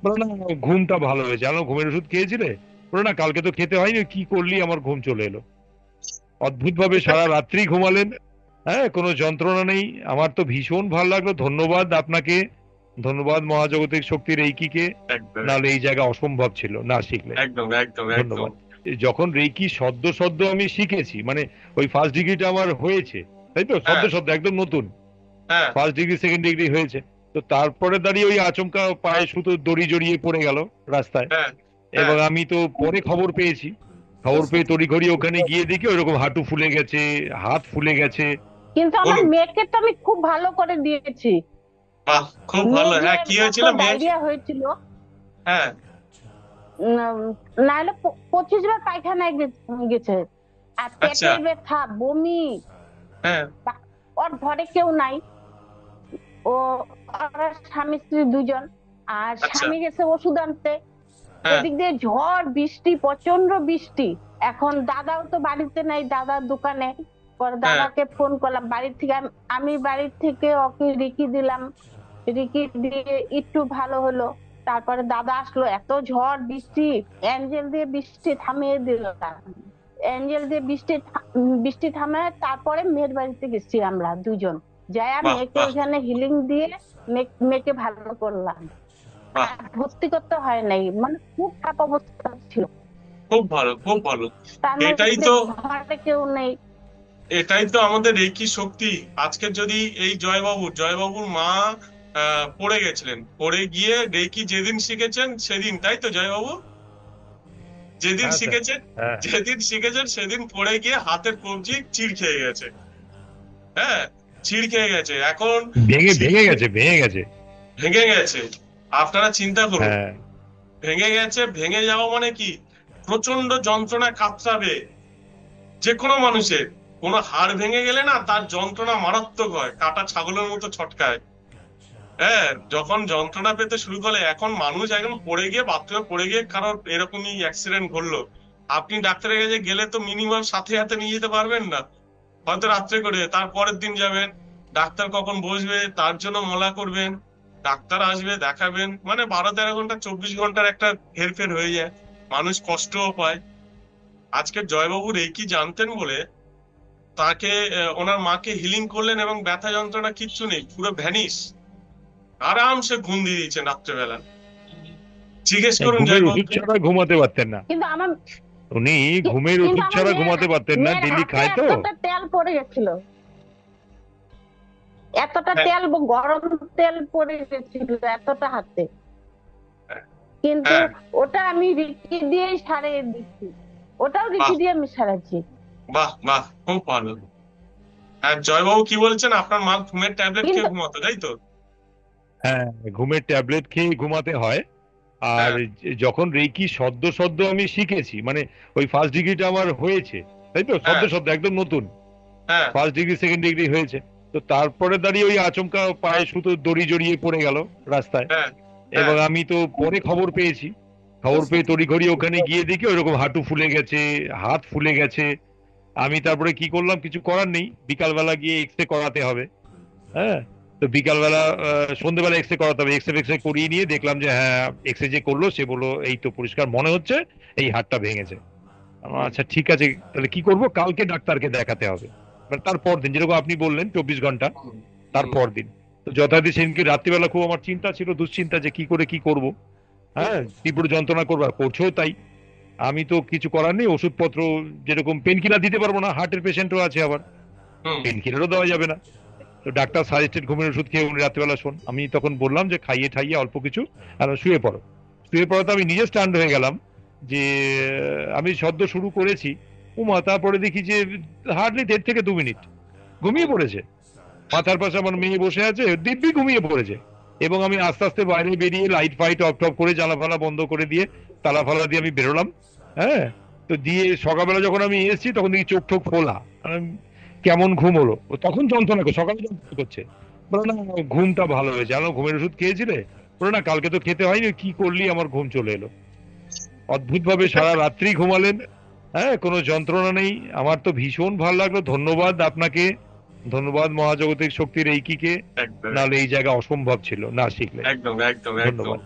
বলো না, ঘুমটা ভালো হয়েছে। আমার ঘুমের ওষুধ খেয়েছিলে? বলো না, কালকে তো খেতে হয়নি, কি করলি, আমার ঘুম চলে এলো। অদ্ভুত ভাবে সারা রাত্রি ঘুমালেন। হ্যাঁ, কোনো যন্ত্রণা নেই। আমার তো ভীষণ ভালো লাগলো, ধন্যবাদ আপনাকে। ধন্যবাদ মহাজাগতিক শক্তির রেইকিকে। একদম নাহলে এই জায়গা অসম্ভব ছিল না শিখলে। একদম একদম একদম। ধন্যবাদ। যখন রেইকি সদ্য সদ্য আমি শিখেছি, মানে ওই ফার্স্ট ডিগ্রিটা আমার হয়েছে, তাই তো, সদ্য হ্যাঁ সদ্য একদম নতুন। হ্যাঁ ফার্স্ট ডিগ্রি সেকেন্ড ডিগ্রি হয়েছে। তো তারপরে দাঁড়িয়ে ওই আচমকা পায়ে সুতো দড়ি জড়িয়ে পড়ে গেল রাস্তায়। হ্যাঁ হ্যাঁ। এবং আমি তো পরে খবর পেয়েছি। খবর পেয়ে তড়িঘড়ি ওখানে গিয়ে দেখি ওইরকম হাঁটু ফুলে গেছে, হাত ফুলে গেছে। কিন্তু আমার বলুন। মেয়েকে তো আমি খুব ভালো করে দিয়েছি। বাহ, খুব মেয়ে ভালো। যে হ্যাঁ, কি এত হয়েছিল মেয়ের? ডায়রিয়া হয়েছিল, হ্যাঁ। উম, নাহলে 25 বার পায়খানায় গেছে। আর আচ্ছা। পেটে ব্যথা, বমি। হ্যাঁ। ওর ঘরে কেউ নাই। ও, ওরা স্বামী স্ত্রী দুজন। আর আচ্ছা। স্বামী গেছে ওষুধ আনতে। হ্যাঁ এদিক দিয়ে ঝড় বৃষ্টি, প্রচন্ড বৃষ্টি। এখন দাদাও তো বাড়িতে নাই, দাদার দোকানে। পরে হ্যাঁ। দাদাকে ফোন করলাম বাড়ির থেকে, আমি বাড়ির থেকে ওকে রিকি দিলাম। রিকি দিয়ে একটু ভালো হলো। তারপরে দাদা আসলো, এত ঝড় বৃষ্টি। অ্যাঞ্জেল দিয়ে বৃষ্টি থামিয়ে দিল। অ্যাঞ্জেল দিয়ে বৃষ্টি থামে, তারপরে মেয়ের বাড়িতে গেছি আমরা দুজন। যায়া বাহ মেয়েকে বাহ ওইখানে হিলিং দিয়ে মেয়েকে ভালো করলাম। বাহ। আর ভর্তি করতে হয় নাই, মানে খুব খারাপ অবস্থা ছিল। খুব ভালো, খুব ভালো। তার এটাই মধ্যে তো, ঘরে কেউ নেই। এটাই তো আমাদের রেকি শক্তি। আজকে যদি এই জয়বাবুর মা পড়ে গেছিলেন, পড়ে গিয়ে রেকি যেদিন শিখেছেন সেদিন, তাই তো জয়বাবু? যেদিন হ্যাঁ স্যার। শিখেছেন, হ্যাঁ। সেদিন পড়ে গিয়ে হাতের কবজি চিড় খেয়ে গেছে। হ্যাঁ, চিড় খেয়ে গেছে এখন। ভেঙে চিড় ভেঙে খেয়ে গেছে, ভেঙে গেছে। ভেঙে গেছে। আপনারা চিন্তা করুন, হ্যাঁ। ভেঙে গেছে। ভেঙে যাওয়া মানে কি? প্রচন্ড যন্ত্রণা কাতরাবে যে কোনো মানুষের। কোনো হাড় ভেঙে গেলে না, তার যন্ত্রণা মারাত্মক হয়, কাটা ছাগলের মতো ছটকায়। হ্যাঁ, যখন যন্ত্রণা পেতে শুরু করে, এখন মানুষ একদম পড়ে গিয়ে, বাথরুমে পড়ে গিয়ে কারোর এরকমই অ্যাক্সিডেন্ট ঘটলো, আপনি ডাক্তারের কাছে গেলে তো মিনিমাম সাথে সাথে নিয়ে যেতে পারবেন না। হয়তো রাত্রে করে, তার পরের দিন যাবেন। ডাক্তার কখন বসবে তার জন্য মলা করবেন। ডাক্তার আসবে, দেখাবেন, মানে 12-13 ঘন্টা, 24 ঘন্টার একটা হেরফের হয়ে যায়। মানুষ কষ্টও পায়। আজকে জয়বাবুর এই কি জানতেন বলে তাকে, ওনার মাকে হিলিং করলেন, এবং ব্যথা যন্ত্রণা কিচ্ছু নেই, পুরো ভ্যানিশ। আরামসে ঘুম দিয়ে দিয়েছেন রাত্রেবেলা। জিজ্ঞেস করুন ঘুমের ওষুধ জয়বাবুকে। ছাড়া ঘুমাতে পারতেন না। কিন্তু আমার উনি ঘুমের কিন্তু ওষুধ আমার ছাড়া মেয়ের ঘুমাতে পারতেন না, মেয়ের ডেলি হাতে খায় তো। এতটা তেল পড়ে গেছিল, এতটা হ্যাঁ তেল, গরম তেল পড়ে গেছিল এতটা হাতে। কিন্তু হ্যাঁ। ওটা আমি রিকি দিয়েই সারিয়ে দিচ্ছি। ওটাও রিকি বাহ দিয়ে আমি সারাচ্ছি। বাহ বাহ, খুব ভালো। হ্যাঁ, জয়বাবু কি বলছেন? আপনার মা ঘুমের ট্যাবলেট কিন্তু খেয়ে ঘুমাতো, তাই তো? হ্যাঁ, ঘুমের ট্যাবলেট খেয়ে ঘুমাতে হয়। আর হ্যাঁ যখন রেকি সদ্য সদ্য আমি শিখেছি, মানে ওই ফার্স্ট ডিগ্রিটা আমার হয়েছে, তাই তো, সদ্য হ্যাঁ সদ্য একদম নতুন। হ্যাঁ ফার্স্ট ডিগ্রি সেকেন্ড ডিগ্রি হয়েছে। তো তারপরে দাঁড়িয়ে ওই আচমকা পায়ে সুতো দড়ি জড়িয়ে পড়ে গেল রাস্তায়। হ্যাঁ হ্যাঁ। এবং আমি তো পরে খবর পেয়েছি। খবর পেয়ে তড়িঘড়ি ওখানে গিয়ে দেখি ওইরকম হাঁটু ফুলে গেছে, হাত ফুলে গেছে। আমি তারপরে কি করলাম, কিছু করার নেই, বিকালবেলা গিয়ে এক্স রে করাতে হবে। হ্যাঁ। তো বিকালবেলা সন্ধ্যেবেলা এক্স রে করাতে হবে, এক্স রে করিয়ে নিয়ে দেখলাম যে হ্যাঁ, এক্স রে যে করলো সে বললো এই তো পরিষ্কার মনে হচ্ছে এই হাড়টা ভেঙেছে। আচ্ছা ঠিক আছে, তাহলে কি করব, কালকে ডাক্তারকে দেখাতে হবে। মানে তারপর দিন, যেরকম আপনি বললেন 24 ঘন্টা, হুম, হুম। তারপর দিন। তো যথারীতি সেদিনকে রাত্রিবেলা খুব আমার চিন্তা ছিল, দুশ্চিন্তা, যে কি করে কি করব। হ্যাঁ, তীব্র যন্ত্রণা করবো, আর করছেও তাই। আমি তো কিছু করার নেই, ওষুধপত্র যেরকম পেন কিলার দিতে পারবো না, হার্টের পেশেন্টও আছে আবার, হুম। পেন কিলারও দেওয়া যাবে না। তো ডাক্তার সাজেস্টেড ঘুমের ওষুধ খেয়ে উনি রাত্রিবেলা শোন, আমি তখন বললাম যে খাইয়ে ঠাইয়ে অল্প কিছু আর শুয়ে পড়ো। শুয়ে পড়াতে আমি নিজে স্টান্ড হয়ে গেলাম যে আমি সদ্য শুরু করেছি, উমা, তারপরে দেখি যে হার্ডলি 1.5 থেকে 2 মিনিট ঘুমিয়ে পড়েছে। মাথার পাশে আমার মেয়ে বসে আছে, দিব্যি ঘুমিয়ে পড়েছে। এবং আমি আস্তে আস্তে বাইরে বেরিয়ে লাইট ফাইট অফ টফ করে, জানলা ফালা বন্ধ করে দিয়ে, তালা ফালা দিয়ে আমি বেরোলাম। হ্যাঁ। তো দিয়ে সকালবেলা যখন আমি এসেছি তখন দেখি চোখ টোক খোলা। কেমন ঘুম হলো, ও তখন যন্ত্রণা করছে, সকালে যন্ত্রণা করছে। বলো না, ঘুমটা ভালো হয়েছে। আমার ঘুমের ওষুধ খেয়েছিলে? বলো না, কালকে তো খেতে হয়নি, কি করলি, আমার ঘুম চলে এলো। অদ্ভুত ভাবে সারা রাত্রি ঘুমালেন। হ্যাঁ, কোনো যন্ত্রণা নেই। আমার তো ভীষণ ভালো লাগলো, ধন্যবাদ আপনাকে। ধন্যবাদ মহাজাগতিক শক্তির এইকিকে। একদম নাহলে এই জায়গা অসম্ভব ছিল না শিখলে। একদম একদম একদম। ধন্যবাদ।